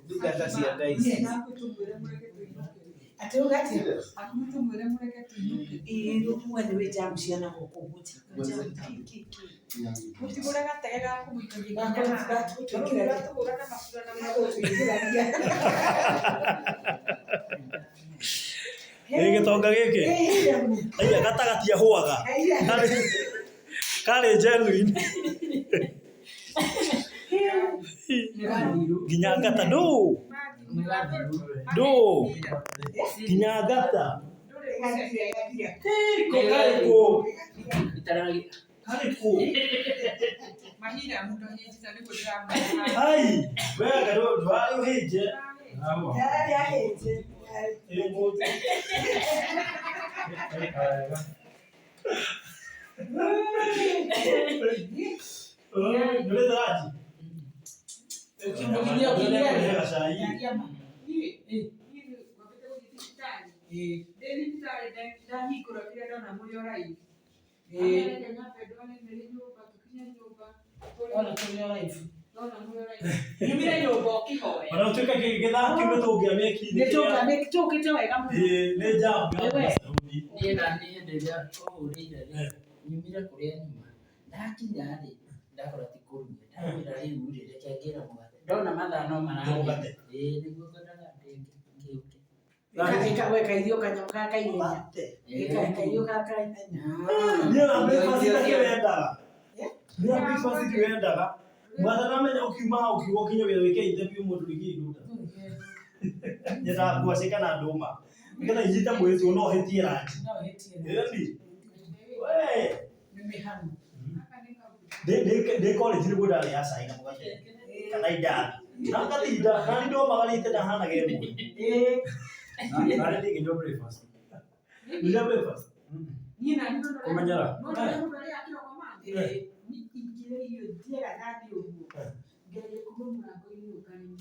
Duka kasi ya guys. Ate ugati akumutumwere mureke tunuke rutuwane wejamshiyana kokubuti kuti muraka tega kumutubika tukira tukura na mafura na makotukira gitonga giki aya gatagatia huaga kale genuine ginya ngata do ginya ngata kale mahira mundo hiji tani kujama ai wewe ndo dwayo hije ya hije Dona madhano manane niguo godaga ndenge weka irio kanyoka kaiyenya irio kakaiyenya ndio breakfast kiwendaga mwana namenya ukiwa kinyo weke interview mundu ligiduda nyenda kuashika na nduma ngena injita mwezi no hetie rangi endi we mimi hamu de college ni budali ya saina mugate kana ida na katinda na ndo magalite na hana gemu na ndi ndio breakfast ndio breakfast nina ndo kumanyara ndo ndo ya kilo kwa mama ni ikire hiyo diera dadi ubu ngere kumumura ko hiyo kani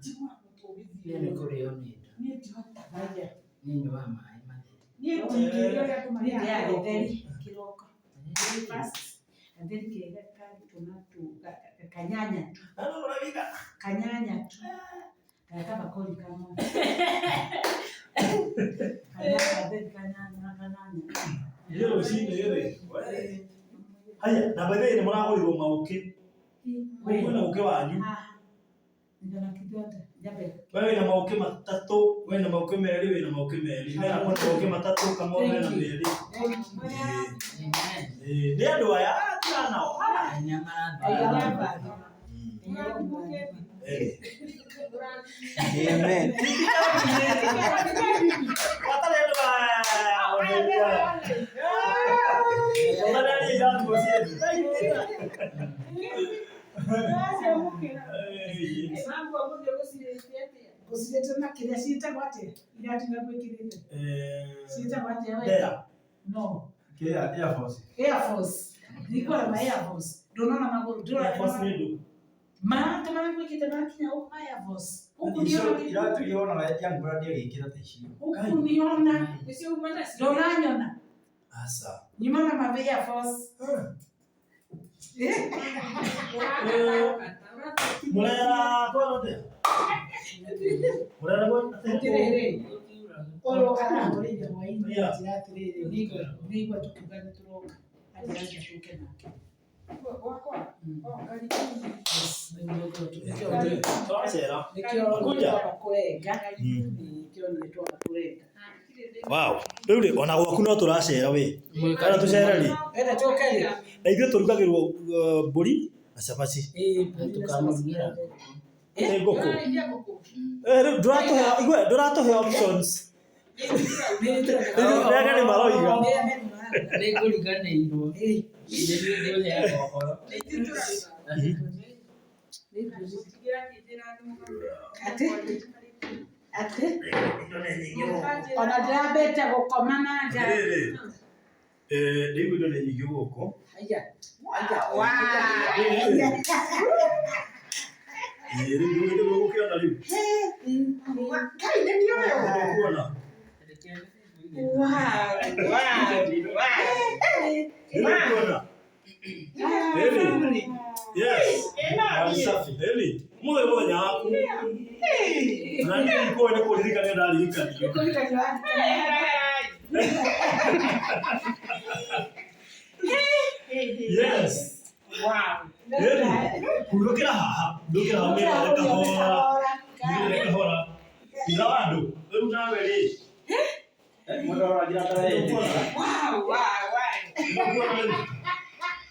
timwa kutobizi Ni koreo ni. ni tihota baja Ni wa mai mate. ni tikire ya kumaria ya deli kiroko breakfast and then kega kali tomato kanyanya kanyanya tu kama koli kama kanyanya Yo shinde yere haya na baadaye ni mwana wali roma uke wewe na uke wanyu ndio na kidonda jabe wewe na mauke matatu wewe na mauke meli wewe na mauke meli mimi na mauke matatu kama wewe na meli ndio ndo haya tena nao Amen. Kusiletana kile sita kwate ile atina kwekirele sita kwate Dea no kia Air Force niko na Air Force donona magoro Air Force ni maana maana kwekita makinya huko Air Force huko ila tuliona la young brother ikira tishio huko niona sio umana donanyona asa ni maana ma Air Force mulaya kwa nde mulaya kwa tirere olo kana ngori ya waini ya tirere niko tukugani turoka hadi aje tuke nake wako kali wow riu ri ona gwaku no turacera we kana tucera ri enda tokeri na ithuĩ tũrugagĩrwo mbũri na cabaci Tukamugira. ngũkũ rĩu ndũratũhe options rĩu nĩ maroiga Ni kuliganĩirwo. Ndio ndio ya kohoro. ate ona ndĩrambĩte gũkoma na nja rĩu indo nĩ nyingĩ gũkũ rĩu gũkĩona rĩu kuona kuona Yes. Mali safi. Eli. Mwe nyaku. Na nini kwa ile kulika ndio dalika. Yes. Wow. Eli. Kudokera haha. Kudokera hamera leka hora. Leka hora. Ilawado. Wewe unawele. Mwana wa jina tarehe. Wow.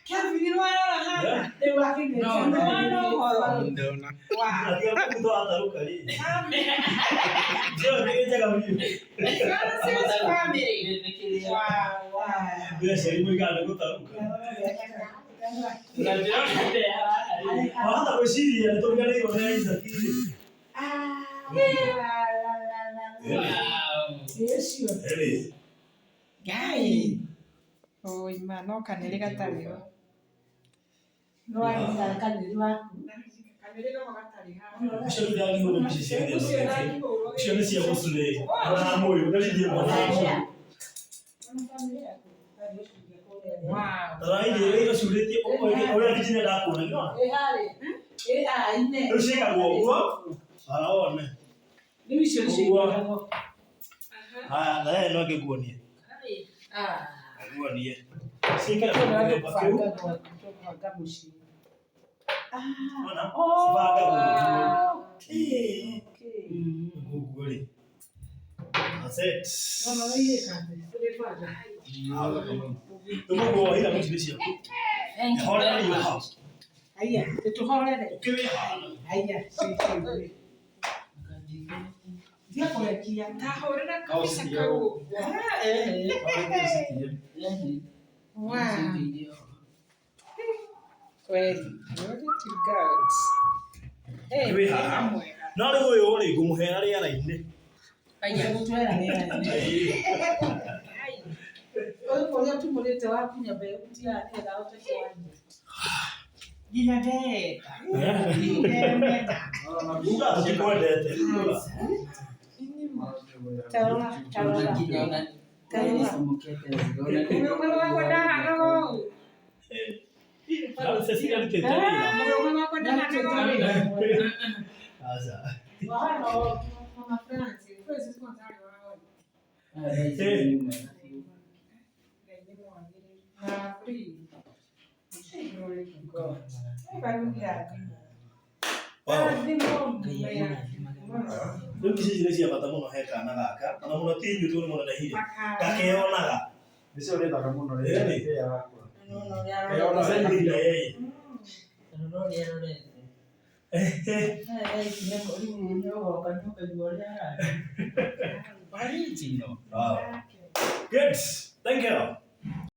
Kevin, you know what? They were working. Ndona. Wow. Ndio kuto ataruka hii. Sio ndio jaga mimi. Wow. Bila sharibu igana kutaruka. Hata kushiri ya ndio gani hiyo ndio hizo kile. Yes, you. Eli. Guy. Oh, imano kanele gatariyo. No ayinda kanele wako. Kanele no gatari ha. Shiro dali ho mshishiri. Shiro si yabusule. Na moyo ndali ndiye mwana. Wow. Tarai ndiye ile shuleti oya kijine la kuona ndio. Ine. Ushika gogo. Araone. Ni shiro shiro. Haya, na yeye ndio angekuonia. Angekuonia. Sika Kufanga kwa mushi. Ona? Oh. Sivaga Okay. Google. Asset. Mama wewe kambe. Tulifaga. Tumo ila mtibishia. Hora ni house. Aya, tutuhorere. Ukiwe. Aya, sisi. Dia kolekia. Tahorera kabisa kao. Wow. Kweli. Glory to God. Eh, Wewe ha. Na leo wewe ule gumuhera ria raine. aya gutwera nera. Oyo kolia tumulete wapi nyabe utia nera utakwaje. Gina de. Unga tukikwendete. Taona. Kama sisi ndio tutetea. Sasa. Ndio kisi cia bata muno heka na gaka. Ana muno tinyu tu muno na hire. Gakeonaga. Nicio nĩ thaka mũno Ĩĩ. rĩrĩa yakwa. Keona zaidi ya yeye. Wow. Good. Thank you.